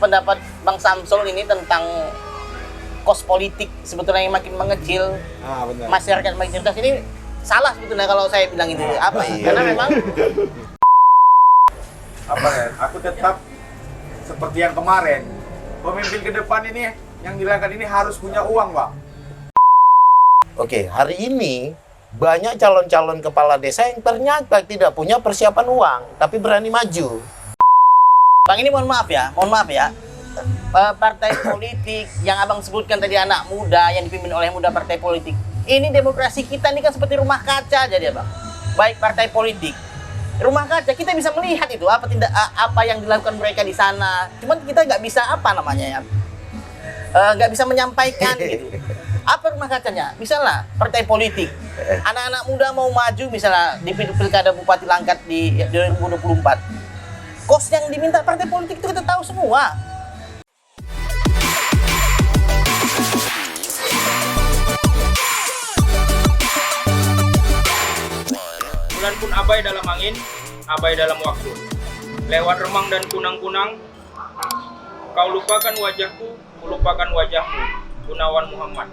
pendapat Bang Samsul ini tentang kos politik sebetulnya yang makin mengecil, Benar. masyarakat makin cerdas, ini salah sebetulnya kalau saya bilang itu. Apa ya? Karena memang apa ya? Aku tetap seperti yang kemarin. Pemimpin ke depan ini yang dilakukan ini harus punya uang, Bang. Oke, hari ini banyak calon-calon kepala desa yang ternyata tidak punya persiapan uang, tapi berani maju. Bang, ini mohon maaf ya. Partai politik yang abang sebutkan tadi, anak muda yang dipimpin oleh muda partai politik. Ini demokrasi kita ini kan seperti rumah kaca jadi abang. Baik partai politik, rumah kaca kita bisa melihat itu apa yang dilakukan mereka di sana. Cuman kita nggak bisa nggak bisa menyampaikan gitu. Apa rumah kacanya? Misalnya partai politik, anak-anak muda mau maju misalnya di pilkada Bupati Langkat di 2024. Kos yang diminta partai politik itu kita tahu semua. Bulan pun abai dalam angin, abai dalam waktu. Lewat remang dan kunang-kunang, kau lupakan wajahku, kulupakan wajahmu. Gunawan Muhammad.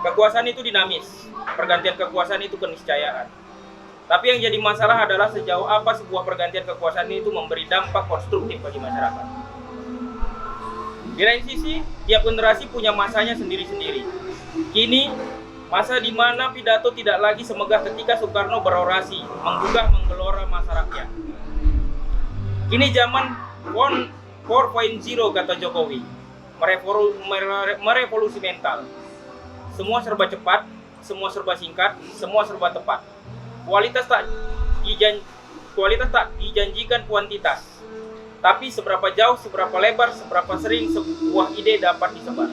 Kekuasaan itu dinamis, pergantian kekuasaan itu keniscayaan. Tapi yang jadi masalah adalah sejauh apa sebuah pergantian kekuasaan itu memberi dampak konstruktif bagi masyarakat. Di lain sisi, tiap generasi punya masanya sendiri-sendiri. Kini, masa di mana pidato tidak lagi semegah ketika Soekarno berorasi, menggugah-menggelora masa rakyat. Kini zaman 4.0 kata Jokowi, merevolusi mental. Semua serba cepat, semua serba singkat, semua serba tepat. Kualitas tak dijanjikan kuantitas. Tapi seberapa jauh, seberapa lebar, seberapa sering sebuah ide dapat disebar.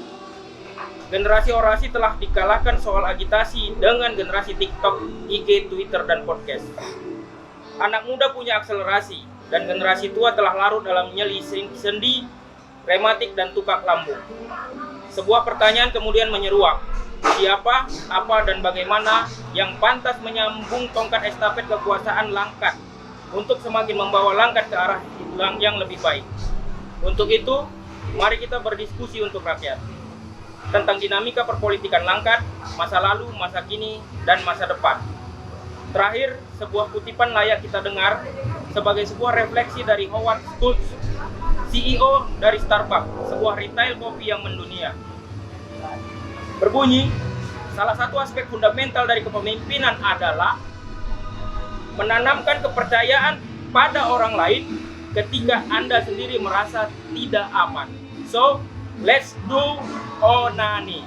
Generasi orasi telah dikalahkan soal agitasi dengan generasi TikTok, IG, Twitter, dan podcast. Anak muda punya akselerasi, dan generasi tua telah larut dalam nyeli sendi, rematik, dan tukak lambung. Sebuah pertanyaan kemudian menyeruak. Siapa, apa, dan bagaimana yang pantas menyambung tongkat estafet kekuasaan Langkat untuk semakin membawa Langkat ke arah yang lebih baik. Untuk itu, mari kita berdiskusi untuk rakyat tentang dinamika perpolitikan Langkat, masa lalu, masa kini, dan masa depan. Terakhir, sebuah kutipan layak kita dengar sebagai sebuah refleksi dari Howard Schultz, CEO dari Starbucks, sebuah retail kopi yang mendunia. Berbunyi, salah satu aspek fundamental dari kepemimpinan adalah menanamkan kepercayaan pada orang lain ketika Anda sendiri merasa tidak aman. So, let's do onani.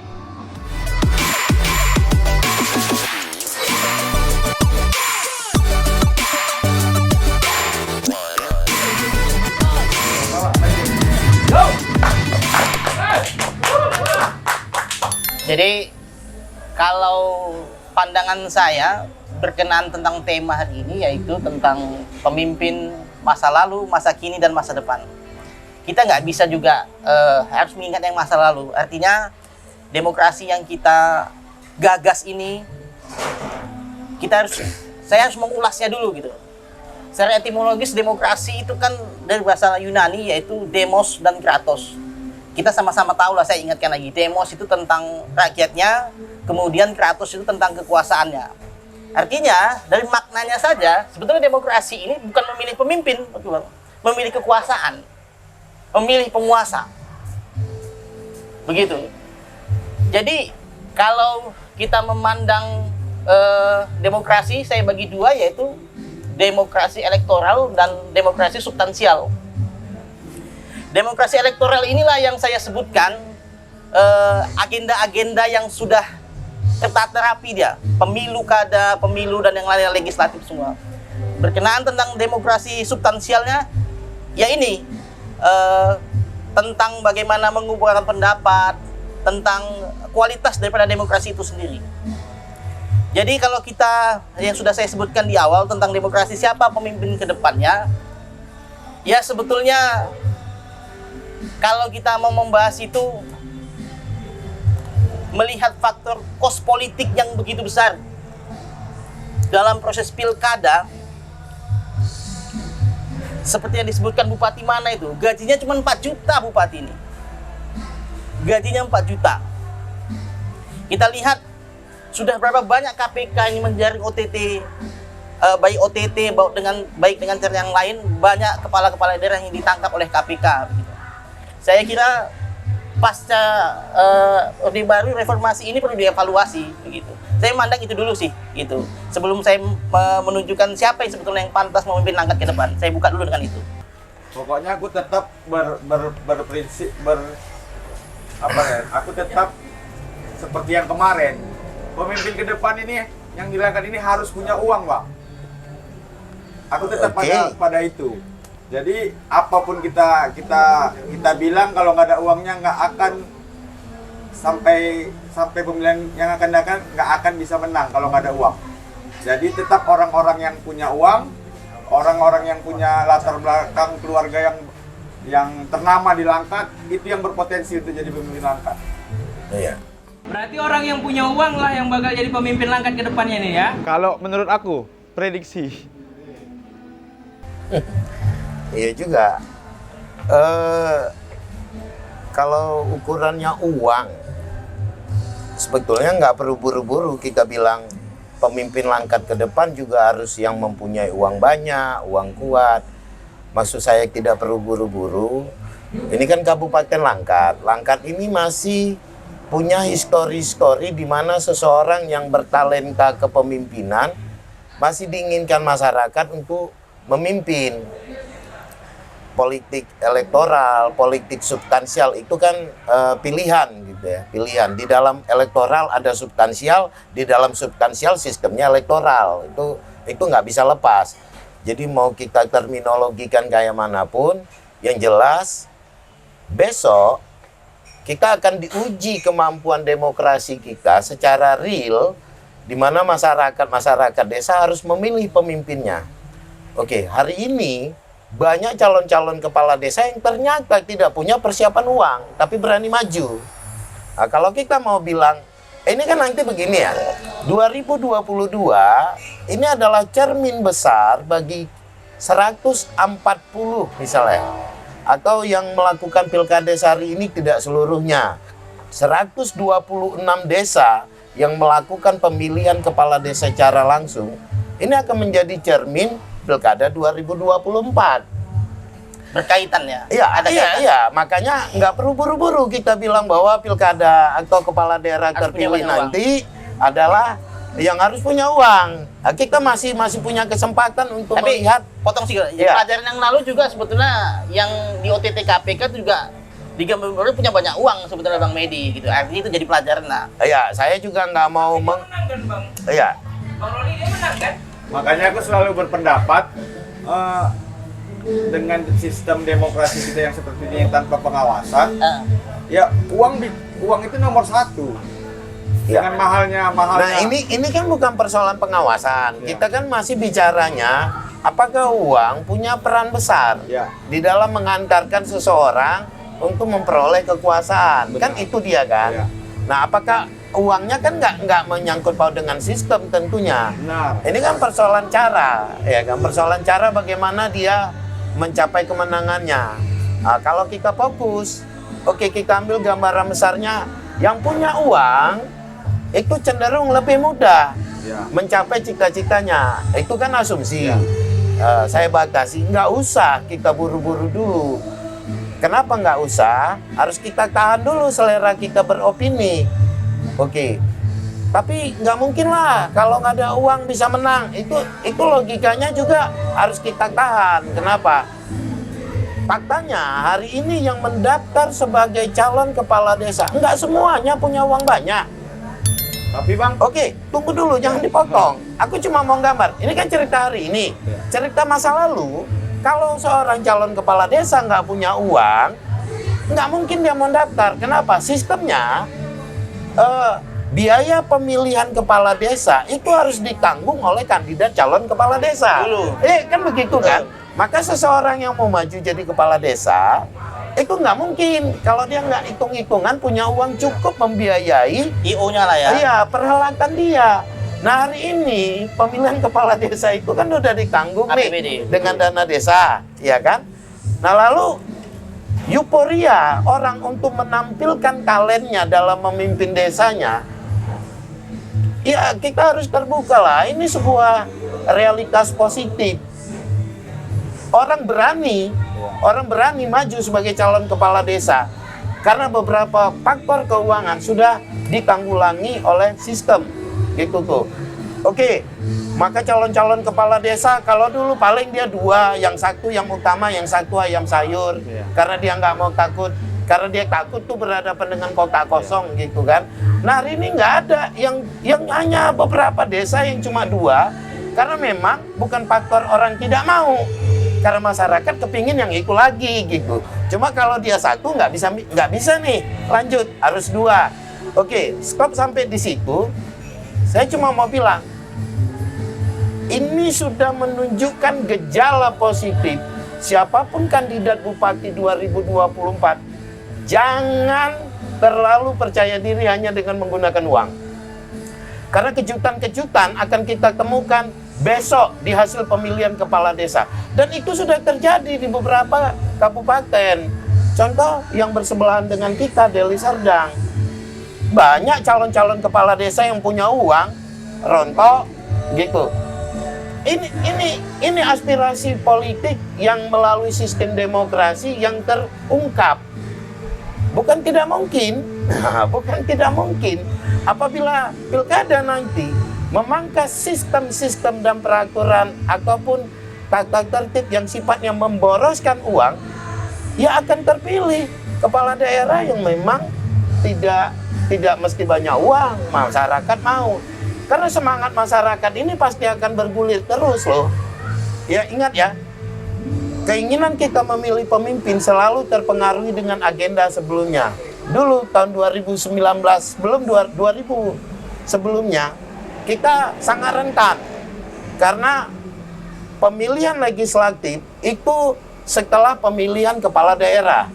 Jadi kalau pandangan saya berkenaan tentang tema hari ini, yaitu tentang pemimpin masa lalu, masa kini, dan masa depan. Kita nggak bisa juga harus mengingat yang masa lalu. Artinya demokrasi yang kita gagas ini, saya harus mengulasnya dulu gitu. Secara etimologis demokrasi itu kan dari bahasa Yunani, yaitu demos dan kratos. Kita sama-sama tahu lah, saya ingatkan lagi, demos itu tentang rakyatnya, kemudian kratos itu tentang kekuasaannya. Artinya dari maknanya saja, sebetulnya demokrasi ini bukan memilih pemimpin, memilih kekuasaan, memilih penguasa. Begitu. Jadi kalau kita memandang demokrasi, saya bagi dua, yaitu demokrasi elektoral dan demokrasi substansial. Demokrasi elektoral inilah yang saya sebutkan, agenda-agenda yang sudah tertata rapi dia, pemilu kada, pemilu dan yang lain legislatif semua. Berkenaan tentang demokrasi substansialnya, ya ini tentang bagaimana mengubahkan pendapat, tentang kualitas daripada demokrasi itu sendiri. Jadi kalau kita yang sudah saya sebutkan di awal tentang demokrasi, siapa pemimpin ke depannya, ya sebetulnya kalau kita mau membahas itu, melihat faktor kos politik yang begitu besar seperti yang disebutkan bupati mana itu, gajinya cuma 4 juta bupati ini. Gajinya 4 juta. Kita lihat sudah berapa banyak KPK ini menjaring OTT, baik OTT baik dengan cara yang lain, banyak kepala-kepala daerah yang ditangkap oleh KPK. Begitu. Saya kira pasca Orde Baru reformasi ini perlu dievaluasi begitu. Saya memandang itu dulu sih gitu. Sebelum saya menunjukkan siapa yang sebetulnya yang pantas memimpin Langkat ke depan, saya buka dulu dengan itu. Pokoknya aku tetap berprinsip aku tetap seperti yang kemarin. Pemimpin ke depan ini yang di Langkat ini harus punya uang, Bang. Aku tetap pada itu. Jadi apapun kita bilang, kalau nggak ada uangnya nggak akan sampai pemilihan yang akan datang, nggak akan bisa menang kalau nggak ada uang. Jadi tetap orang-orang yang punya uang, orang-orang yang punya latar belakang keluarga yang ternama di Langkat, itu yang berpotensi untuk jadi pemimpin Langkat. Iya. Berarti orang yang punya uang lah yang bakal jadi pemimpin Langkat ke depannya nih ya? Kalau menurut aku, prediksi. Iya juga. Kalau ukurannya uang, sebetulnya nggak perlu buru-buru kita bilang pemimpin Langkat ke depan juga harus yang mempunyai uang banyak, uang kuat. Maksud saya tidak perlu buru-buru. Ini kan Kabupaten Langkat. Langkat ini masih punya histori-histori di mana seseorang yang bertalenta kepemimpinan masih diinginkan masyarakat untuk memimpin. Politik elektoral, politik substansial itu kan pilihan gitu ya, pilihan. Di dalam elektoral ada substansial, di dalam substansial sistemnya elektoral. Itu nggak bisa lepas. Jadi mau kita terminologikan kayak manapun, yang jelas besok kita akan diuji kemampuan demokrasi kita secara real, di mana masyarakat desa harus memilih pemimpinnya. Oke, hari ini banyak calon-calon kepala desa yang ternyata tidak punya persiapan uang, tapi berani maju. Nah, kalau kita mau bilang, ini kan nanti begini ya, 2022 ini adalah cermin besar bagi 140 misalnya, atau yang melakukan pilkada hari ini tidak seluruhnya. 126 desa yang melakukan pemilihan kepala desa secara langsung, ini akan menjadi cermin pilkada 2024. Berkaitan ya? Iya. Makanya nggak perlu buru-buru kita bilang bahwa pilkada atau kepala daerah harus terpilih nanti adalah yang harus punya uang. Nah, kita masih punya kesempatan untuk melihat. Potong sih, pelajaran yang lalu juga sebetulnya yang di OTT KPK itu juga digambar punya banyak uang sebetulnya Bang Medi gitu. Artinya itu jadi pelajaran lah. Iya, saya juga nggak mau Menang kan Bang? Iya. Bang Roni dia menang kan? Makanya aku selalu berpendapat dengan sistem demokrasi kita yang seperti ini yang tanpa pengawasan, ya uang itu nomor satu. Ya. Dengan mahalnya. Nah ini kan bukan persoalan pengawasan. Ya. Kita kan masih bicaranya apakah uang punya peran besar Ya. di dalam mengantarkan seseorang untuk memperoleh kekuasaan. Benar. Kan itu dia kan. Ya. Nah apakah uangnya kan nggak menyangkut paut dengan sistem tentunya. Benar. Ini kan persoalan cara, ya kan, persoalan cara bagaimana dia mencapai kemenangannya. Nah, kalau kita fokus, oke, kita ambil gambaran besarnya, yang punya uang itu cenderung lebih mudah Ya. mencapai cita-citanya. Itu kan asumsi. Ya. Saya batasi, nggak usah kita buru-buru dulu. Kenapa nggak usah? Harus kita tahan dulu selera kita beropini. Oke, tapi nggak mungkin lah kalau nggak ada uang bisa menang. Itu logikanya juga harus kita tahan. Kenapa? Faktanya hari ini yang mendaftar sebagai calon kepala desa nggak semuanya punya uang banyak. Tapi Bang, Oke, tunggu dulu, jangan dipotong. Aku cuma mau gambar. Ini kan cerita hari ini. Cerita masa lalu, kalau seorang calon kepala desa nggak punya uang, nggak mungkin dia mau daftar. Kenapa? Sistemnya biaya pemilihan kepala desa itu harus ditanggung oleh kandidat calon kepala desa. Kan begitu kan? Maka seseorang yang mau maju jadi kepala desa itu nggak mungkin kalau dia nggak hitung-hitungan punya uang cukup membiayai IO-nya lah ya. iya perhelatan dia. Nah hari ini pemilihan kepala desa itu kan udah ditanggung nih APBD. dengan dana desa, ya kan? Nah lalu euforia orang untuk menampilkan talentnya dalam memimpin desanya, ya kita harus terbuka lah. Ini sebuah realitas positif. Orang berani maju sebagai calon kepala desa karena beberapa faktor keuangan sudah ditanggulangi oleh sistem. Gitu tuh. Oke, maka calon-calon kepala desa kalau dulu paling dia dua, yang satu yang utama, yang satu ayam sayur, karena dia nggak mau takut, karena dia takut tuh berhadapan dengan kota kosong gitu kan. Nah hari ini nggak ada, yang hanya beberapa desa yang cuma dua, karena memang bukan faktor orang tidak mau, karena masyarakat kepingin yang itu lagi gitu. Cuma kalau dia satu nggak bisa nih lanjut, harus dua. Oke, stop sampai di situ. Saya cuma mau bilang, ini sudah menunjukkan gejala positif. Siapapun kandidat Bupati 2024, jangan terlalu percaya diri hanya dengan menggunakan uang. Karena kejutan-kejutan akan kita temukan besok di hasil pemilihan kepala desa. Dan itu sudah terjadi di beberapa kabupaten. Contoh yang bersebelahan dengan kita, Deli Serdang. Banyak calon-calon kepala desa yang punya uang, rontok, gitu. Ini aspirasi politik yang melalui sistem demokrasi yang terungkap. Bukan tidak mungkin, bukan tidak mungkin. Apabila pilkada nanti memangkas sistem-sistem dan peraturan ataupun tata tertib yang sifatnya memboroskan uang, ya akan terpilih kepala daerah yang memang tidak mesti banyak uang, masyarakat mau. Karena semangat masyarakat ini pasti akan bergulir terus loh. Ya ingat ya, keinginan kita memilih pemimpin selalu terpengaruhi dengan agenda sebelumnya. Dulu tahun 2019, belum 2000 sebelumnya, kita sangat rentan. Karena pemilihan legislatif itu setelah pemilihan kepala daerah.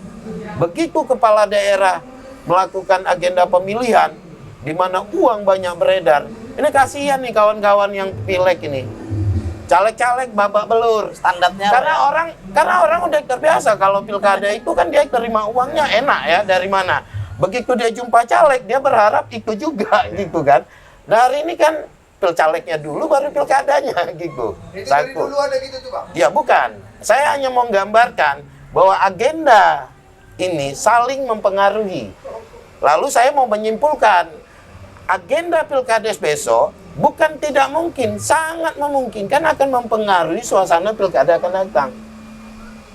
Begitu kepala daerah melakukan agenda pemilihan di mana uang banyak beredar. Ini kasihan nih kawan-kawan yang pileg ini. Caleg-caleg babak belur. Standarnya Karena orang udah terbiasa kalau pilkada itu kan dia terima uangnya enak ya dari mana. Begitu dia jumpa caleg dia berharap itu juga gitu kan. Nah hari ini kan pilcalegnya dulu baru pilkadanya gitu. Itu dari dulu ada gitu tuh Bang? Ya bukan. Saya hanya mau menggambarkan bahwa agenda ini saling mempengaruhi. Lalu saya mau menyimpulkan, agenda pilkades besok bukan tidak mungkin, sangat memungkinkan akan mempengaruhi suasana pilkada akan datang.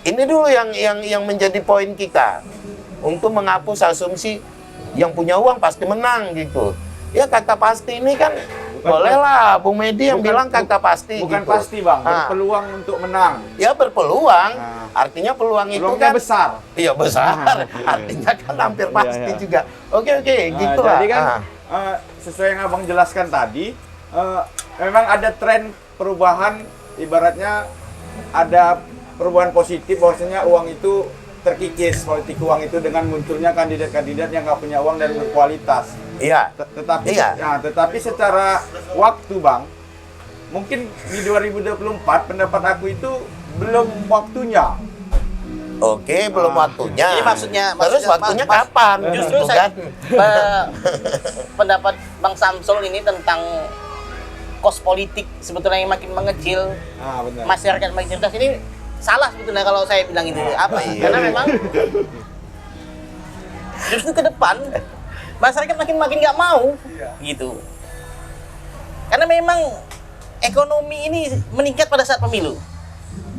Ini dulu yang menjadi poin kita untuk menghapus asumsi yang punya uang pasti menang gitu. Ya kata pasti ini kan bolehlah Bung Medi yang bilang kata pasti. Bukan gitu. pasti Bang, berpeluang untuk menang. Ya berpeluang, Nah. artinya peluang itu Peluangnya kan besar. iya besar, artinya kan hampir pasti iya. juga. Oke, gitu lah. Jadi kan sesuai yang Abang jelaskan tadi, memang ada tren perubahan, ibaratnya ada perubahan positif bahwasanya uang itu terkikis, politik uang itu dengan munculnya kandidat-kandidat yang nggak punya uang dan berkualitas. Iya. Tetapi secara waktu Bang, mungkin di 2024 pendapat aku itu belum waktunya. Oke, belum waktunya. Jadi maksudnya Terus waktunya kapan? Justru Gitu saya kan? pendapat Bang Samsul ini tentang kos politik sebetulnya yang makin mengecil, Benar. masyarakat makin cerdas ini salah sebetulnya kalau saya bilang itu. Apa? Iya. Karena memang justru ke depan masyarakat makin nggak mau gitu. Karena memang ekonomi ini meningkat pada saat pemilu.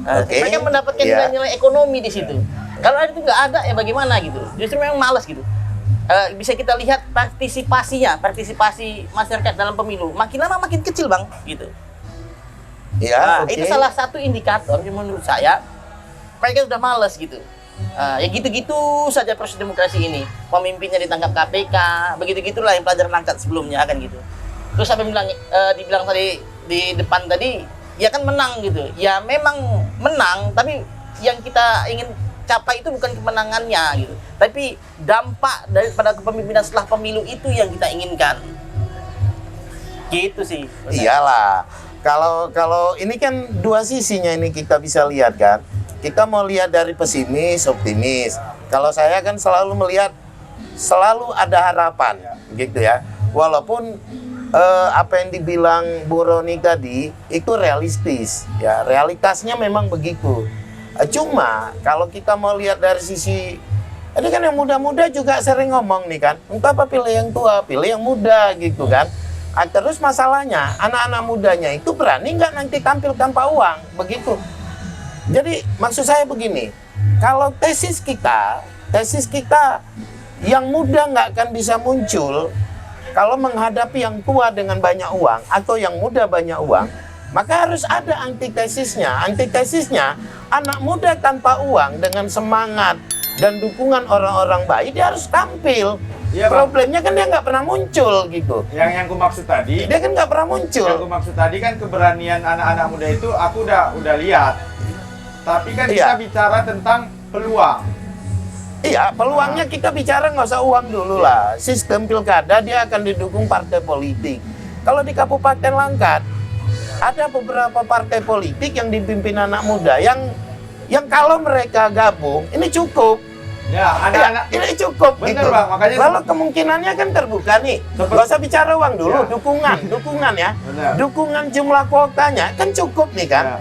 Oke. Mereka mendapatkan Iya. nilai ekonomi di situ. Kalau itu nggak ada ya bagaimana gitu. Justru memang malas gitu. Bisa kita lihat partisipasi masyarakat dalam pemilu makin lama makin kecil Bang gitu. Ya, Itu salah satu indikator yang menurut saya mereka sudah malas gitu. Ya gitu-gitu saja proses demokrasi ini. Pemimpinnya ditangkap KPK, begitu-gitulah yang pelajaran angkat sebelumnya kan gitu. Terus apa dibilang tadi di depan tadi, ya kan menang gitu. Ya memang menang, tapi yang kita ingin capai itu bukan kemenangannya gitu. Tapi dampak daripada kepemimpinan setelah pemilu itu yang kita inginkan. Gitu sih. Iyalah. Kalau ini kan dua sisinya ini kita bisa lihat kan. Kita mau lihat dari pesimis, optimis. Kalau saya kan selalu melihat selalu ada harapan, gitu ya. Walaupun apa yang dibilang Bu Roni tadi itu realistis, ya realitasnya memang begitu. Cuma kalau kita mau lihat dari sisi ini kan yang muda-muda juga sering ngomong nih kan, entah apa pilih yang tua, pilih yang muda gitu kan. Terus masalahnya anak-anak mudanya itu berani nggak nanti tampil tanpa uang, begitu. Jadi maksud saya begini, kalau tesis kita yang muda nggak akan bisa muncul kalau menghadapi yang tua dengan banyak uang atau yang muda banyak uang, maka harus ada antitesisnya. Antitesisnya anak muda tanpa uang dengan semangat dan dukungan orang-orang baik dia harus tampil. Iya, Bang. Problemnya kan dia nggak pernah muncul gitu. Yang ku maksud tadi, Dia kan nggak pernah muncul. yang ku maksud tadi kan keberanian anak-anak muda itu aku udah lihat. Tapi kan kita bicara tentang peluang. Iya, peluangnya kita bicara nggak usah uang dulu lah. Sistem pilkada dia akan didukung partai politik. Kalau di Kabupaten Langkat ada beberapa partai politik yang dipimpin anak muda yang kalau mereka gabung ini cukup. Ya, anak-anak ini cukup. bener gitu. Bang, makanya Lalu kemungkinannya kan terbuka nih. Nggak usah bicara uang dulu, Ya. dukungan ya. Bener. Dukungan jumlah kuotanya kan cukup nih kan.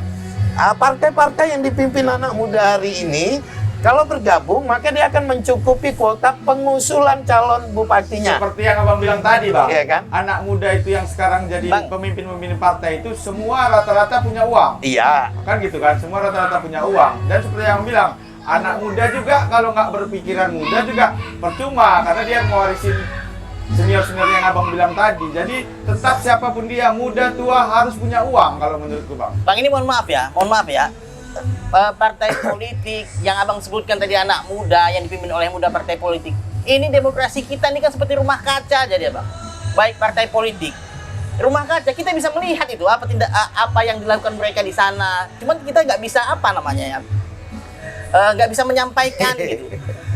Ya. Partai-partai yang dipimpin anak muda hari ini kalau bergabung maka dia akan mencukupi kuota pengusulan calon bupatinya. Seperti yang Abang bilang tadi, Bang. Iya kan? Anak muda itu yang sekarang jadi Bang. pemimpin-pemimpin partai itu semua rata-rata punya uang. Iya. Kan gitu kan? Semua rata-rata punya uang. Dan seperti yang bilang, anak muda juga kalau nggak berpikiran muda juga percuma karena dia mewarisin senior-senior yang Abang bilang tadi. Jadi tetap siapapun dia, muda, tua harus punya uang kalau menurutku, Bang. Bang, ini mohon maaf ya. Partai politik yang abang sebutkan tadi anak muda yang dipimpin oleh muda partai politik. Ini demokrasi kita ini kan seperti rumah kaca jadi abang. Baik partai politik, rumah kaca kita bisa melihat itu apa yang dilakukan mereka di sana. Cuman kita nggak bisa nggak bisa menyampaikan gitu.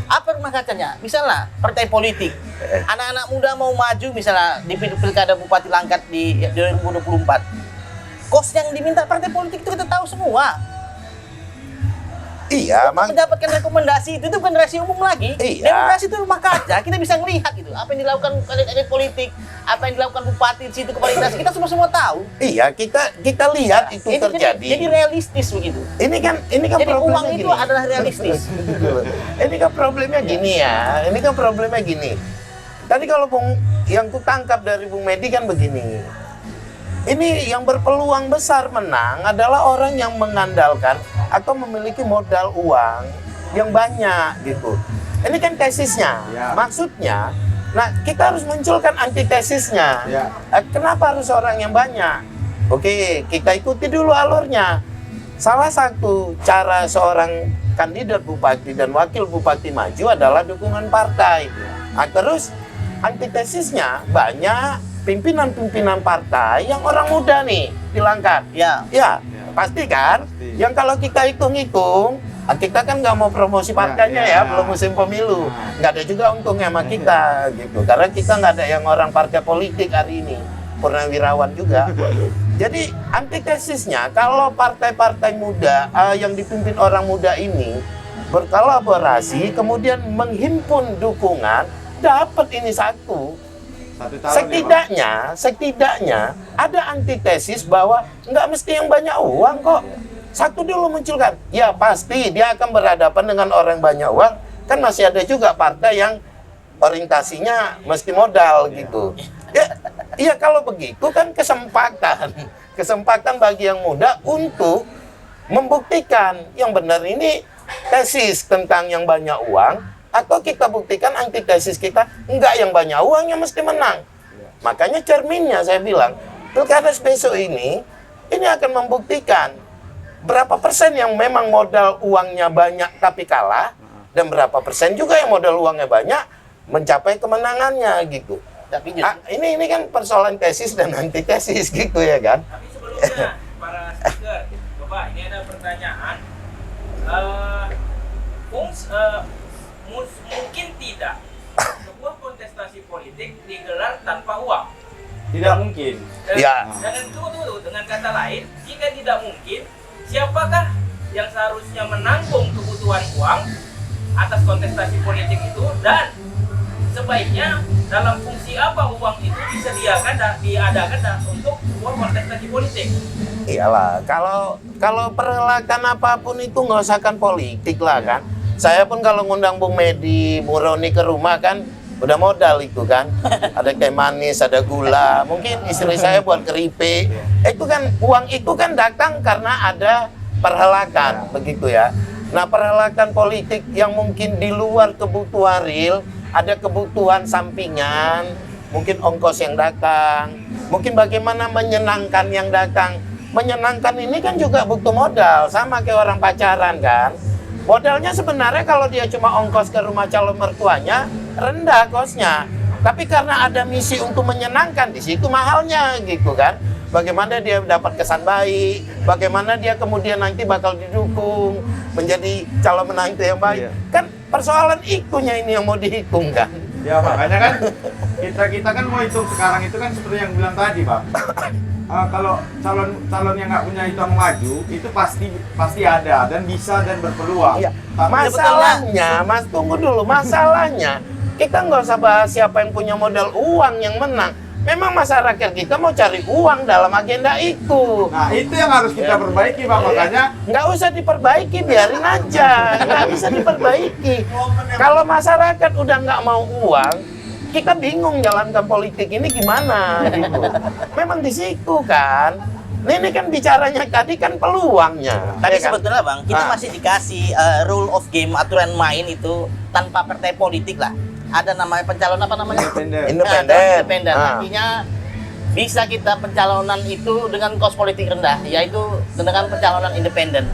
Apa rumah kacanya? Misalnya partai politik, anak-anak muda mau maju misalnya di pilkada Bupati Langkat di 2024. Kos yang diminta partai politik itu kita tahu semua. Iya, Untuk mendapatkan rekomendasi itu bukan rahasia umum lagi. Iya. Demokrasi itu rumah kaca, kita bisa melihat gitu. Apa yang dilakukan elit politik, apa yang dilakukan bupati di situ kepala dinas, kita semua tahu. Iya, kita lihat itu terjadi. Jadi realistis begitu. Ini kan Jadi uang problemnya itu gini. adalah realistis. Ini kan problemnya gini ya. Ini kan problemnya gini. Tadi kalau yang kutangkap dari Bung Medi kan begini. Ini yang berpeluang besar menang adalah orang yang mengandalkan atau memiliki modal uang yang banyak gitu. Ini kan tesisnya. Ya. Maksudnya, nah kita harus munculkan antitesisnya. Ya. Kenapa harus orang yang banyak? Oke, kita ikuti dulu alurnya. Salah satu cara seorang kandidat bupati dan wakil bupati maju adalah dukungan partai. Nah, terus antitesisnya banyak pimpinan-pimpinan partai yang orang muda nih di Langkat. Ya. Ya, pasti kan? Pasti. Yang kalau kita hitung-hitung, kita kan nggak mau promosi partainya ya. ya, belum musim pemilu. Nggak ada juga untungnya sama kita gitu. Karena kita nggak ada yang orang partai politik hari ini. Purnawirawan juga. Jadi antitesisnya kalau partai-partai muda yang dipimpin orang muda ini berkolaborasi kemudian menghimpun dukungan, dapat ini satu. Satu tahun Setidaknya ada antitesis bahwa nggak mesti yang banyak uang kok. Satu dulu munculkan. Ya pasti dia akan berhadapan dengan orang banyak uang. Kan masih ada juga partai yang orientasinya mesti modal gitu. Ya kalau begitu kan kesempatan bagi yang muda untuk membuktikan yang benar ini tesis tentang yang banyak uang. Atau kita buktikan antitesis kita, enggak yang banyak uang yang mesti menang. Makanya cerminnya saya bilang, pilkada besok ini akan membuktikan berapa persen yang memang modal uangnya banyak tapi kalah, dan berapa persen juga yang modal uangnya banyak mencapai kemenangannya gitu. Tapi Ini kan persoalan tesis dan antitesis gitu ya kan. Tapi sebelumnya para speaker, coba ini ada pertanyaan. Mungkin tidak sebuah kontestasi politik digelar tanpa uang. Tidak mungkin. Ya. Dengan tunggu, dengan kata lain, jika tidak mungkin, siapakah yang seharusnya menanggung kebutuhan uang atas kontestasi politik itu, dan sebaiknya dalam fungsi apa uang itu disediakan dan diadakan untuk sebuah kontestasi politik? Iyalah, kalau perhelatan apapun itu nggak usahkan politik lah kan. Saya pun kalau ngundang Bung Medi, Bung Roni ke rumah kan udah modal itu kan. Ada teh manis, ada gula. Mungkin istri saya buat keripik. Itu kan uang itu kan datang karena ada perhelatan begitu ya. Nah, perhelatan politik yang mungkin di luar kebutuhan real, ada kebutuhan sampingan, mungkin ongkos yang datang, mungkin bagaimana menyenangkan yang datang. Menyenangkan ini kan juga butuh modal, sama kayak orang pacaran kan. Modalnya sebenarnya kalau dia cuma ongkos ke rumah calon mertuanya, rendah kosnya. Tapi karena ada misi untuk menyenangkan, di situ mahalnya gitu kan. Bagaimana dia dapat kesan baik, bagaimana dia kemudian nanti bakal didukung menjadi calon menantu yang baik. Kan persoalan itunya ini yang mau dihitung kan. Ya makanya kan kita kan mau hitung sekarang itu kan seperti yang bilang tadi, Bang. Kalau calon yang nggak punya itu yang maju itu pasti ada dan bisa dan berpeluang. Iya. Tapi Masalahnya, Mas tunggu dulu. Masalahnya kita nggak usah bahas siapa yang punya modal uang yang menang. Memang masyarakat kita mau cari uang dalam agenda itu. nah itu yang harus kita perbaiki, Bang. Makanya Nggak usah diperbaiki, biarin aja. Nggak bisa diperbaiki. Kalau masyarakat udah nggak mau uang, kita bingung jalankan politik ini gimana gitu. Memang di situ kan. Ini kan bicaranya tadi kan peluangnya. Tadi ya kan? sebetulnya Bang, kita Ah. masih dikasih rule of game, aturan main itu tanpa partai politik lah. Ada namanya pencalon apa namanya? Independen. Independen. Ah. Artinya bisa kita pencalonan itu dengan kos politik rendah, yaitu dengan pencalonan independen.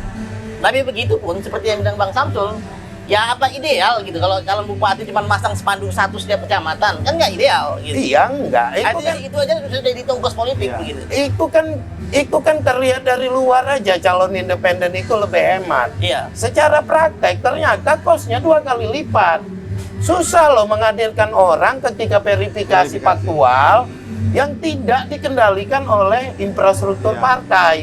Tapi begitu pun seperti yang bilang Bang Samsul, ya apa ideal gitu kalau calon bupati cuma masang spanduk satu setiap kecamatan, kan nggak ideal gitu. Iya enggak. Artinya itu aja sudah dihitung kos politik Iya. begitu. Itu kan terlihat dari luar aja calon independen itu lebih hemat. Iya. Secara praktek ternyata kosnya 2 kali lipat. Susah loh menghadirkan orang ketika verifikasi faktual yang tidak dikendalikan oleh infrastruktur Ya. partai.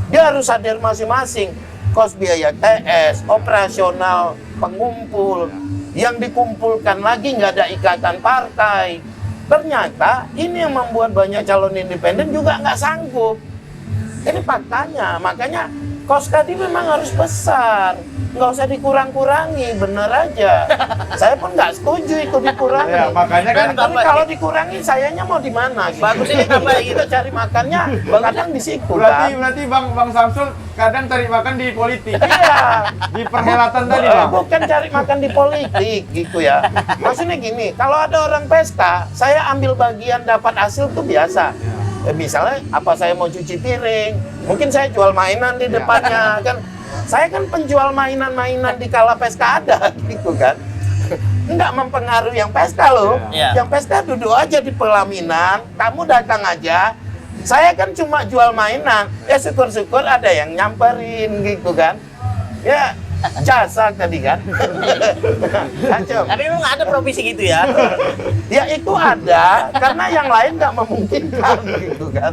Dia harus hadir masing-masing. Kos biaya TS, operasional, pengumpul, yang dikumpulkan lagi nggak ada ikatan partai. Ternyata ini yang membuat banyak calon independen juga nggak sanggup. Ini faktanya, makanya kos tadi memang harus besar, nggak usah dikurang-kurangi, bener aja. Saya pun nggak setuju itu dikurangi. Ya, makanya kan Tapi kalau dikurangi, sayanya mau di mana? Gitu. Bagus ini tambah Kita cari makannya, kadang di situ berarti kan. Bang Samsul kadang cari makan di politik. Iya. Di perhelatan tadi, Bang. Bukan cari makan di politik gitu ya. Maksudnya gini, kalau ada orang pesta, saya ambil bagian dapat hasil tuh biasa. Misalnya apa saya mau cuci piring, mungkin saya jual mainan di depannya kan. Saya kan penjual mainan-mainan di kala pesta ada gitu kan. Enggak mempengaruhi yang pesta loh. Iya. Yang pesta duduk aja di pelaminan, kamu datang aja. Saya kan cuma jual mainan. Ya syukur-syukur ada yang nyamperin gitu kan. Ya jasa tadi kan. Kacau. Tapi memang ada provinsi gitu ya. Ya itu ada, karena yang lain nggak memungkinkan gitu kan.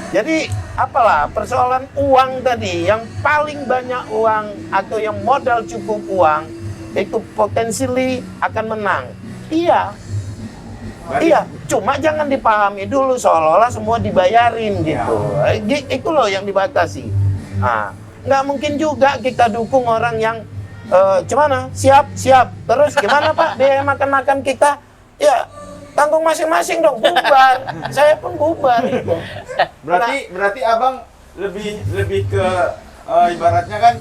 Jadi apalah persoalan uang tadi, yang paling banyak uang atau yang modal cukup uang itu potensially akan menang. Iya, iya. Cuma jangan dipahami dulu seolah-olah semua dibayarin gitu. Itu loh yang dibatasi. Nah, nggak mungkin juga kita dukung orang yang gimana? Siap. Terus gimana Pak? Biaya makan kita? Ya tanggung masing-masing dong, bubar. Saya pun bubar. Berarti Abang lebih ke ibaratnya kan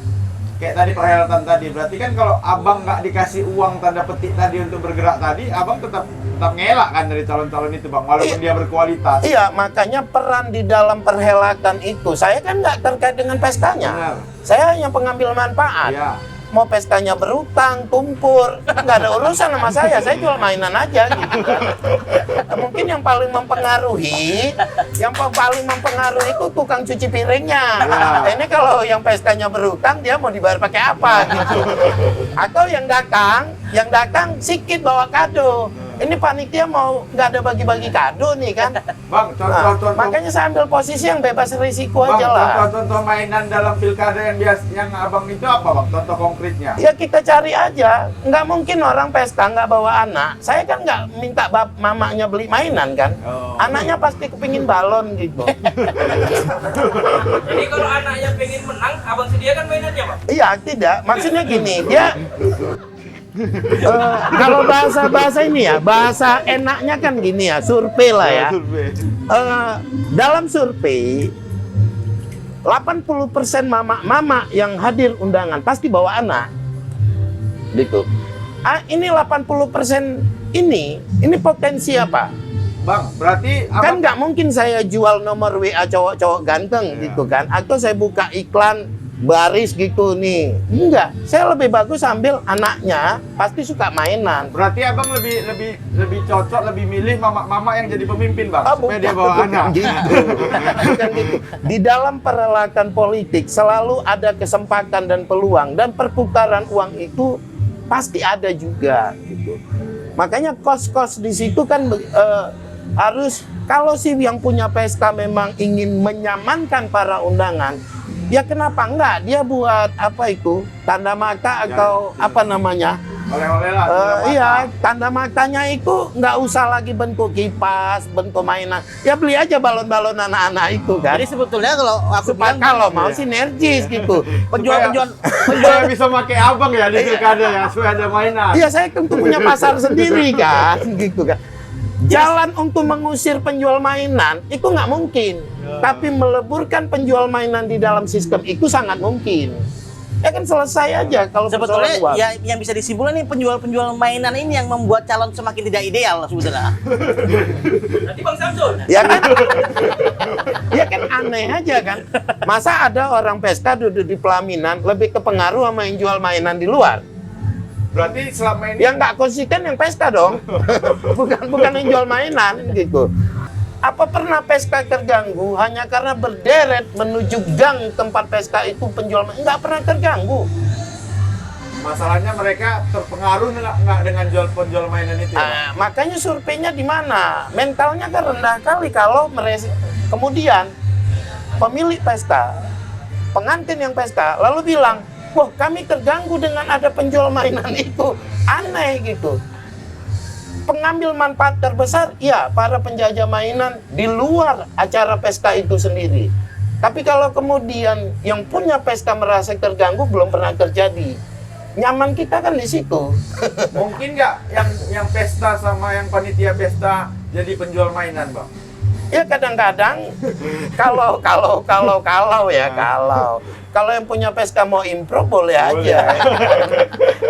kayak tadi perhelatan tadi. Berarti kan kalau Abang nggak dikasih uang tanda petik tadi untuk bergerak tadi, Abang tetap ngelak kan dari calon-calon itu, Bang, walaupun dia berkualitas. Iya, makanya peran di dalam perhelatan itu, saya kan nggak terkait dengan pestanya. Benar. Saya hanya pengambil manfaat. Iya. Mau pestanya berutang, tumpur, nggak ada urusan sama saya jual mainan aja gitu kan. Mungkin yang paling mempengaruhi itu tukang cuci piringnya. Ya. Ini kalau yang pestanya berutang, dia mau dibayar pakai apa gitu. Atau yang datang sikit bawa kado. Ini panitia mau nggak ada bagi-bagi kado nih kan? Bang, contoh-contoh. Makanya saya ambil posisi yang bebas risiko Bang, aja lah. contoh-contoh mainan dalam pilkada yang abang itu apa bang? Contoh konkretnya? Ya kita cari aja. Nggak mungkin orang pesta nggak bawa anak. Saya kan nggak minta mamanya beli mainan kan. Oh. Anaknya pasti kepingin balon gitu. Jadi kalau anaknya pengen menang, abang sediakan mainannya, Bang? Iya, tidak. Maksudnya gini, dia kalau bahasa ini ya, bahasa enaknya kan gini ya, survei lah ya. Dalam survei 80% mama-mama yang hadir undangan pasti bawa anak. Gitu. Ini 80% ini potensi apa? Bang, berarti Kan abang nggak mungkin saya jual nomor WA cowok-cowok ganteng gitu kan, atau saya buka iklan baris gitu nih. Enggak, saya lebih bagus ambil anaknya, pasti suka mainan. berarti abang lebih cocok, lebih milih mama-mama yang jadi pemimpin bang, supaya dia bawa bukan anak. gitu. Bukan gitu. Di dalam perhelatan politik selalu ada kesempatan dan peluang, dan perputaran uang itu pasti ada juga gitu. Makanya kos-kos di situ kan harus, kalau sih yang punya pesta memang ingin menyamankan para undangan, ya kenapa enggak dia buat apa itu tanda mata atau apa namanya, Oleh-oleh lah. iya, tanda matanya itu nggak usah lagi bentuk kipas, bentuk mainan, ya beli aja balon-balon anak-anak itu kan. Jadi sebetulnya kalau aku Supaya bilang kalau mau sinergis gitu. penjual-penjual Supaya bisa pakai abang ya di pilkada ya, supaya ada mainan. Iya, saya tentu punya pasar sendiri kan, gitu kan. Jalan untuk mengusir penjual mainan itu nggak mungkin, tapi meleburkan penjual mainan di dalam sistem itu sangat mungkin. Ya kan selesai aja kalau sebetulnya persoalan uang. ya yang bisa disimpulkan nih penjual-penjual mainan ini yang membuat calon semakin tidak ideal sebetulnya. Nanti Bang Samsul. Ya kan? Ya kan aneh aja kan. Masa ada orang pesta duduk di pelaminan lebih kepengaruh sama yang jual mainan di luar? Berarti selama ini Yang nggak konsisten yang pesta dong. bukan yang jual mainan gitu. Apa pernah pesta terganggu hanya karena berderet menuju gang tempat pesta itu penjual mainan? Nggak pernah terganggu. masalahnya mereka terpengaruh nggak dengan penjual mainan itu ya? Makanya surveinya di mana? Mentalnya kan rendah kali kalau kemudian pemilik pesta, pengantin yang pesta, lalu bilang, wah kami terganggu dengan ada penjual mainan itu. Aneh gitu. Pengambil manfaat terbesar, ya para penjajah mainan di luar acara pesta itu sendiri. Tapi kalau kemudian yang punya pesta merasa terganggu, belum pernah terjadi. Nyaman kita kan di situ. Mungkin nggak yang pesta sama yang panitia pesta jadi penjual mainan, Bang? Ya kadang-kadang kalau yang punya pesta mau improv boleh aja.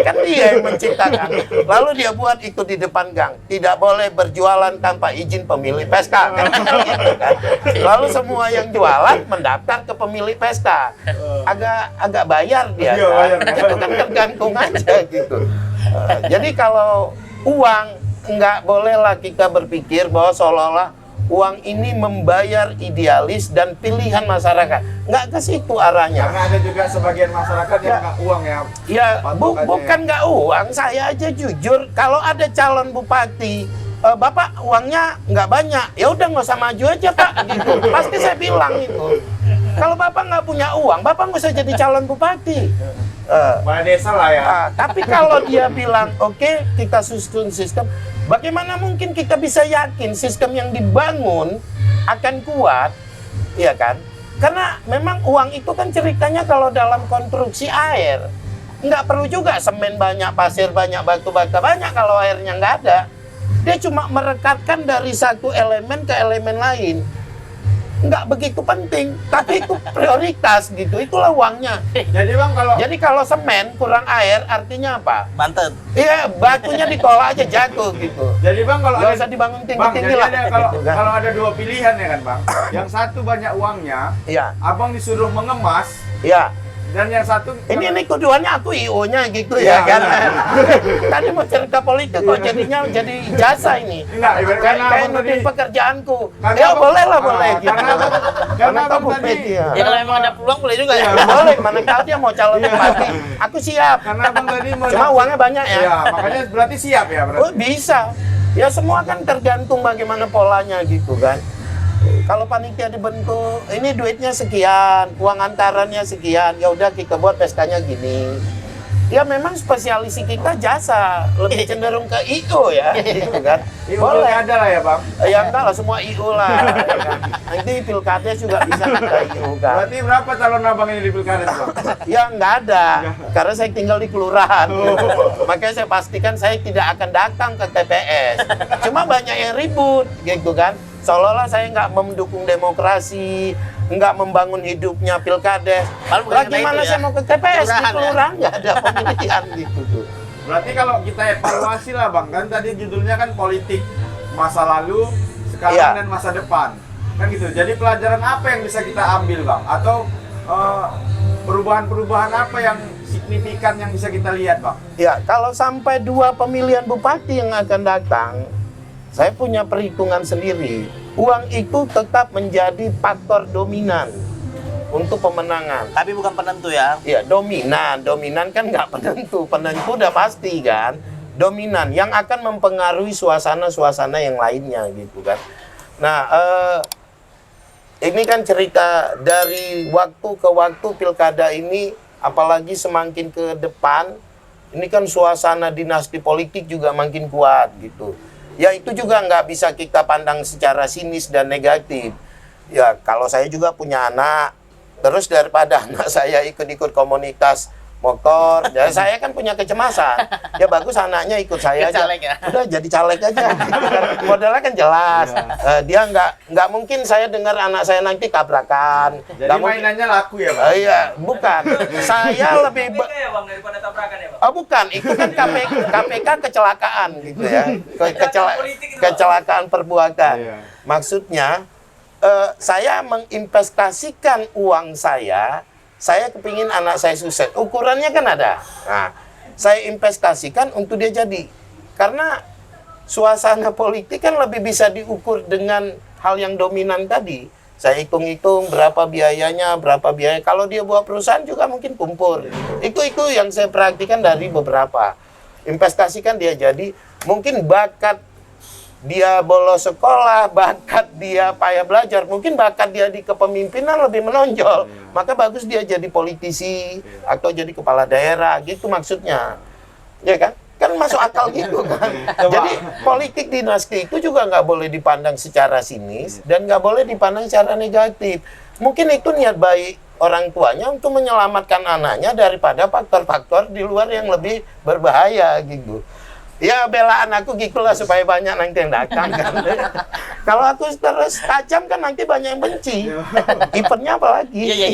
Kan dia yang menciptakan. Lalu dia buat itu di depan gang. Tidak boleh berjualan tanpa izin pemilik pesta. Kan gitu kan. Lalu semua yang jualan mendaftar ke pemilik pesta. Agak bayar dia. Iya, Kan? bayar. Itu kan tergantung aja gitu. Jadi kalau uang nggak bolehlah kita berpikir bahwa seolah-olah uang ini membayar idealis dan pilihan masyarakat. Nggak ke situ arahnya. Karena ada juga sebagian masyarakat yang nggak uang ya. Ya, Patokannya bukan nggak uang. Saya aja jujur, kalau ada calon bupati, Bapak uangnya nggak banyak, ya udah nggak usah maju aja Pak. Gitu. Pasti saya bilang itu. Kalau Bapak nggak punya uang, Bapak nggak usah jadi calon bupati. Kepala desa lah ya. Tapi kalau dia bilang, oke, kita susun sistem, bagaimana mungkin kita bisa yakin sistem yang dibangun akan kuat, ya kan? Karena memang uang itu kan ceritanya kalau dalam konstruksi air. Nggak perlu juga semen banyak, pasir banyak, batu bata banyak kalau airnya nggak ada. Dia cuma merekatkan dari satu elemen ke elemen lain. Nggak begitu penting, tapi itu prioritas gitu, itulah uangnya. Jadi Bang Jadi kalau semen kurang air artinya apa? Banten. Iya, batunya ditolak aja jatuh gitu. Jadi Bang kalau Nggak usah dibangun tinggi-tinggi Bang, lah. jadi ada kalau Gitu kan. kalau ada dua pilihan ya kan Bang. Yang satu banyak uangnya, Iya, Abang disuruh mengemas, iya. dan yang satu Ini keduanya aku IO-nya gitu Iya, ya kan. Tadi mau cerita politik kok jadinya jadi jasa ini. Enggak, ibarat karena Kayak Abang nutin tadi- pekerjaanku. Karena Ya Abang- boleh lah, boleh gitu. karena Abang tahu tadi- media. Ya kalau memang ada peluang boleh juga ya. Iya. Boleh, manakala dia mau calon bupati, aku siap. karena Abang tadi mau Cuma uangnya banyak ya. Iya, makanya berarti siap ya berarti. Oh bisa. Ya semua kan tergantung bagaimana polanya gitu kan. Kalau panitia dibentuk, ini duitnya sekian, uang antarannya sekian, ya udah kita buat pestanya gini. Ya memang spesialisi kita jasa, lebih cenderung ke IO ya, gitu kan. Boleh ada lah ya bang. Ya enggak lah, semua IO lah. Ya kan? Nanti pilkades juga bisa kita IO kan. Berarti berapa calon abang ini di pilkada bang? Ya nggak ada, karena saya tinggal di kelurahan. Makanya saya pastikan saya tidak akan datang ke TPS. Cuma banyak yang ribut, gitu kan. Seolah-olah saya nggak mendukung demokrasi, nggak membangun hidupnya pilkades. Lalu bukan karena Gimana itu saya ya? mau ke TPS di Kelurahan ya? kelurahan nggak ada pemilihan gitu tuh. Berarti kalau kita evaluasi lah bang, kan tadi judulnya kan politik masa lalu, sekarang Iya. dan masa depan, kan gitu. Jadi pelajaran apa yang bisa kita ambil bang? Atau perubahan-perubahan apa yang signifikan yang bisa kita lihat bang? Ya, kalau sampai 2 pemilihan bupati yang akan datang, saya punya perhitungan sendiri. Uang itu tetap menjadi faktor dominan untuk pemenangan. Tapi bukan penentu ya. Ya, dominan. Dominan kan nggak penentu. Penentu udah pasti kan. Dominan yang akan mempengaruhi suasana-suasana yang lainnya gitu kan. Nah, ini kan cerita dari waktu ke waktu pilkada ini, apalagi semakin ke depan, ini kan suasana dinasti politik juga makin kuat gitu. Ya itu juga nggak bisa kita pandang secara sinis dan negatif. Ya kalau saya juga punya anak, terus daripada anak saya ikut-ikut komunitas motor, ya saya kan punya kecemasan. Ya bagus anaknya ikut saya aja. Caleg ya? Udah jadi caleg aja. Gitu kan. Modalnya kan jelas. Dia nggak mungkin saya dengar anak saya nanti tabrakan. Jadi Nggak mungkin. mainannya laku ya bang? Iya, bukan. Saya lebih KPK ya bang daripada tabrakan ya bang. Oh bukan, itu kan KPK kecelakaan gitu ya. Kecelakaan perbuatan. Iya. Maksudnya saya menginvestasikan uang saya kepingin anak saya sukses. Ukurannya kan ada. Nah, saya investasikan untuk dia jadi. Karena suasana politik kan lebih bisa diukur dengan hal yang dominan tadi. Saya hitung-hitung berapa biayanya, berapa biaya. Kalau dia buat perusahaan juga mungkin kumpul. Itu yang saya perhatikan dari beberapa. Investasikan dia jadi, mungkin bakat dia bolos sekolah, bakat dia payah belajar, mungkin bakat dia di kepemimpinan lebih menonjol. Maka bagus dia jadi politisi atau jadi kepala daerah, gitu maksudnya. Ya kan? Kan masuk akal gitu kan. Jadi politik dinasti itu juga nggak boleh dipandang secara sinis dan nggak boleh dipandang secara negatif. Mungkin itu niat baik orang tuanya untuk menyelamatkan anaknya daripada faktor-faktor di luar yang lebih berbahaya gitu. Ya belaan aku gitulah supaya banyak nanti yang datang kan. Kalau aku terus tajam kan nanti banyak yang benci. Kipernya apalagi. Iya.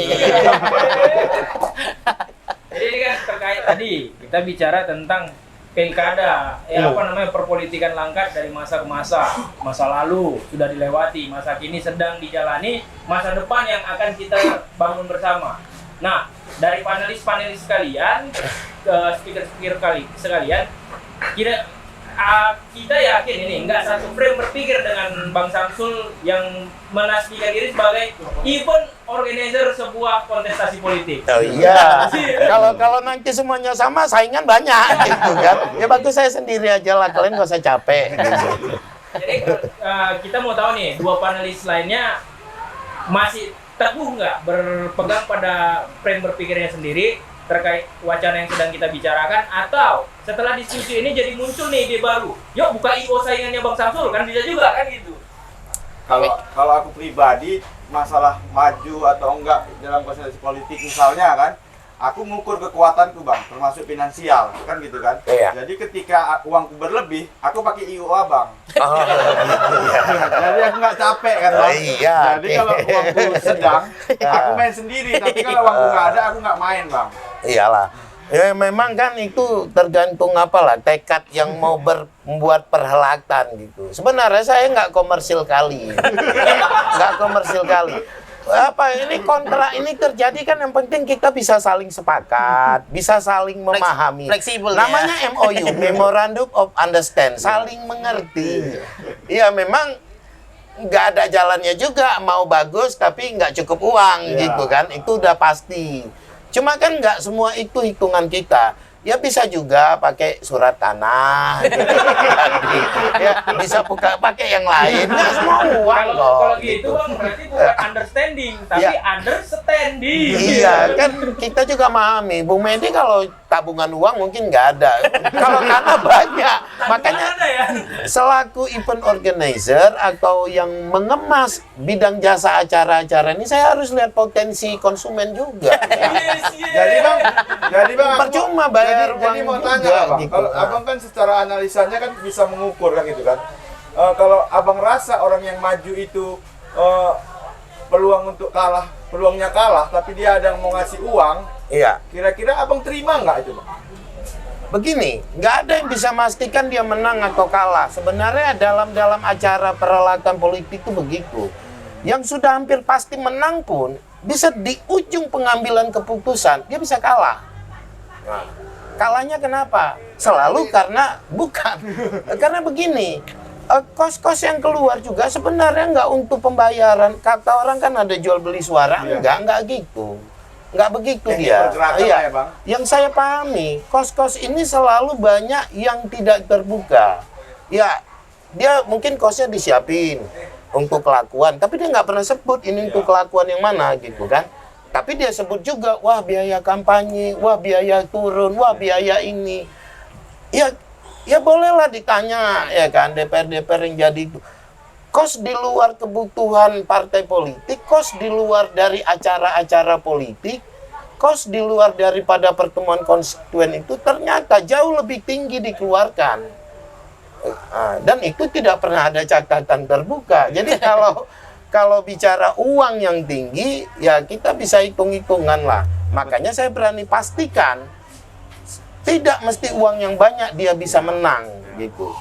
Jadi ini kan terkait tadi kita bicara tentang pilkada, perpolitikan langkat dari masa ke masa lalu sudah dilewati, masa kini sedang dijalani, masa depan yang akan kita bangun bersama. Nah, dari panelis sekalian, speaker sekalian, kita yakin ini nggak satu frame berpikir dengan Bang Samsul yang menasbikan diri sebagai event organizer sebuah kontestasi politik. Oh iya. Kalau nanti semuanya sama, saingan banyak gitu kan. Ya bagus saya sendiri aja lah, kalian nggak usah capek. Gitu. Jadi kita mau tahu nih, dua panelis lainnya masih teguh nggak berpegang pada frame berpikirnya sendiri terkait wacana yang sedang kita bicarakan, atau setelah diskusi ini jadi muncul nih ide baru, yuk buka IO saingannya Bang Samsul, kan bisa juga kan gitu. Kalau aku pribadi, masalah maju atau enggak dalam konsentrasi politik misalnya kan, aku ngukur kekuatanku bang, termasuk finansial kan gitu kan. Iya. Jadi ketika uangku berlebih, aku pakai IO abang. Oh, iya. Jadi aku nggak capek kan bang. Iya. Jadi kalau uangku sedang, aku main sendiri. Tapi kalau uangku nggak ada, aku nggak main bang. Iyalah. Ya memang kan itu tergantung apalah tekad yang mau membuat perhelatan gitu. Sebenarnya saya nggak komersil kali. Nggak komersil kali. Apa ini kontrak ini terjadi kan yang penting kita bisa saling sepakat, bisa saling memahami. Fleksibel. Namanya MOU, Memorandum of Understand, saling mengerti. Iya memang nggak ada jalannya juga, mau bagus tapi nggak cukup uang gitu kan, itu udah pasti. Cuma kan nggak semua itu hitungan kita. Ya bisa juga pakai surat tanah. Gitu. Ya bisa pakai yang lain. Nggak semua uang kok. Kalau gitu Bang, berarti bukan understanding, tapi Ya. understanding. Iya, kan kita juga memahami. Bung Medi kalau tabungan uang mungkin nggak ada. Kalau tanah banyak. Makanya Ada ya. selaku event organizer atau yang mengemas bidang jasa acara-acara ini, saya harus lihat potensi konsumen juga. Yes, yes. Jadi bang, aku- Percuma bayar jadi uang mau juga, tanya bang, gitu. kalau abang kan secara analisanya kan bisa mengukur kan gitu kan. Kalau abang rasa orang yang maju itu peluang untuk kalah, peluangnya kalah, tapi dia ada yang mau ngasih uang, Iya. kira-kira abang terima nggak itu bang? Begini, nggak ada yang bisa memastikan dia menang atau kalah. Sebenarnya dalam acara perhelatan politik itu begitu. Yang sudah hampir pasti menang pun, bisa di ujung pengambilan keputusan, dia bisa kalah. Nah, kalahnya kenapa? Selalu karena, bukan. Karena begini, kos-kos yang keluar juga sebenarnya nggak untuk pembayaran. Kata orang kan ada jual beli suara, Iya. nggak gitu. Nggak begitu Teknik dia. pergerakan Iya. lah ya, Bang. Yang saya pahami, kos-kos ini selalu banyak yang tidak terbuka. Ya, dia mungkin kosnya disiapin untuk kelakuan, tapi dia nggak pernah sebut ini untuk kelakuan yang mana gitu kan. Tapi dia sebut juga, wah biaya kampanye, wah biaya turun, wah biaya ini. Ya bolehlah ditanya ya kan DPR yang jadi itu. Kos di luar kebutuhan partai politik, kos di luar dari acara-acara politik, kos di luar daripada pertemuan konstituen itu ternyata jauh lebih tinggi dikeluarkan. Dan itu tidak pernah ada catatan terbuka. Jadi kalau bicara uang yang tinggi, ya kita bisa hitung-hitungan lah. Makanya saya berani pastikan, tidak mesti uang yang banyak dia bisa menang gitu.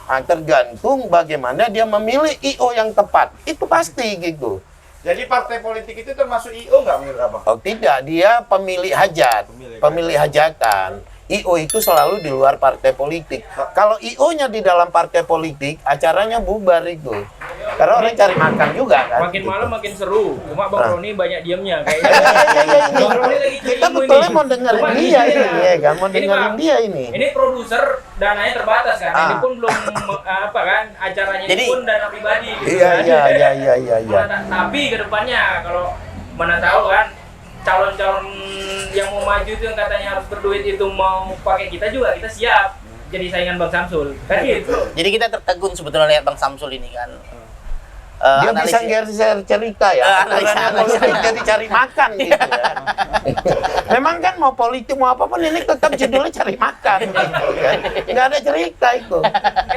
Tergantung bagaimana dia memilih IO yang tepat. Itu pasti gitu. Jadi partai politik itu termasuk IO nggak menurut abang? Oh tidak, dia pemilik hajat, pemilik hajatan. IO itu selalu di luar partai politik. Kalau IO-nya di dalam partai politik, acaranya bubar itu. Karena orang cari makan juga kan. Makin gitu. malam makin seru. Cuma Bang Roni banyak diamnya kayaknya. Iya, Bang Roni lagi Kita cerimu betulnya ini. mau dengerin Cuma dia ini ini, ya kan? Mau Ini, dengerin Bang, dia ini. Ini produser dananya terbatas kan. Ini Ah. pun belum apa kan acaranya Jadi- ini pun dana pribadi. Gitu, Iya, kan. iya. Tapi ke depannya kalau mana tahu kan calon-calon yang mau maju itu yang katanya harus berduit itu mau pakai kita juga, kita siap jadi saingan Bang Samsul. Kan gitu. Jadi kita tertegun sebetulnya lihat Bang Samsul ini kan. Dia bisa geser cerita ya. analisa. Politik jadi cari makan gitu ya. Memang kan mau politik mau apapun ini tetap judulnya cari makan. Gitu, kan. Nggak ada cerita itu.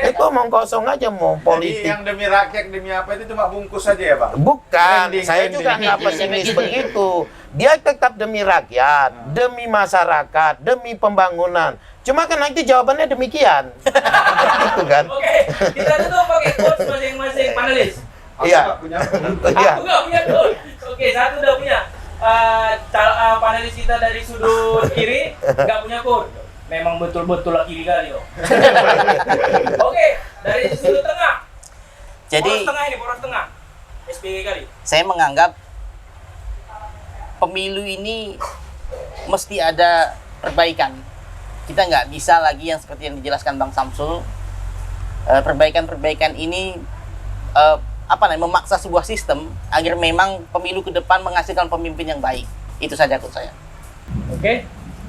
Itu omong kosong aja mau Jadi politik. yang demi rakyat, demi apa itu cuma bungkus saja ya bang? Bukan, Branding, saya branding. juga nggak pesimis begitu. Dia tetap demi rakyat, demi masyarakat, demi pembangunan. Cuma kan nanti jawabannya demikian. Gitu kan. Oke, kita tutup pakai quotes masing-masing panelis. Aku Iya. nggak punya. Iya. Aku nggak punya quote. Oke, satu udah punya. Panelis kita dari sudut kiri nggak punya quote. Memang betul-betul kiri kali yo. Oke, dari sudut tengah. Jadi Poros tengah ini, poros tengah. SBY kali. saya menganggap pemilu ini mesti ada perbaikan. Kita nggak bisa lagi yang seperti yang dijelaskan Bang Samsul, perbaikan-perbaikan ini memaksa sebuah sistem agar memang pemilu ke depan menghasilkan pemimpin yang baik. Itu saja menurut saya. Oke,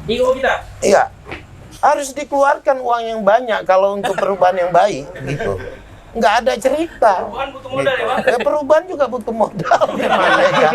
IO kita. Iya. Harus dikeluarkan uang yang banyak kalau untuk perubahan yang baik gitu. Nggak ada cerita. Bukan butuh modal ya, Bang. Perubahan juga butuh modal. Gimana ya?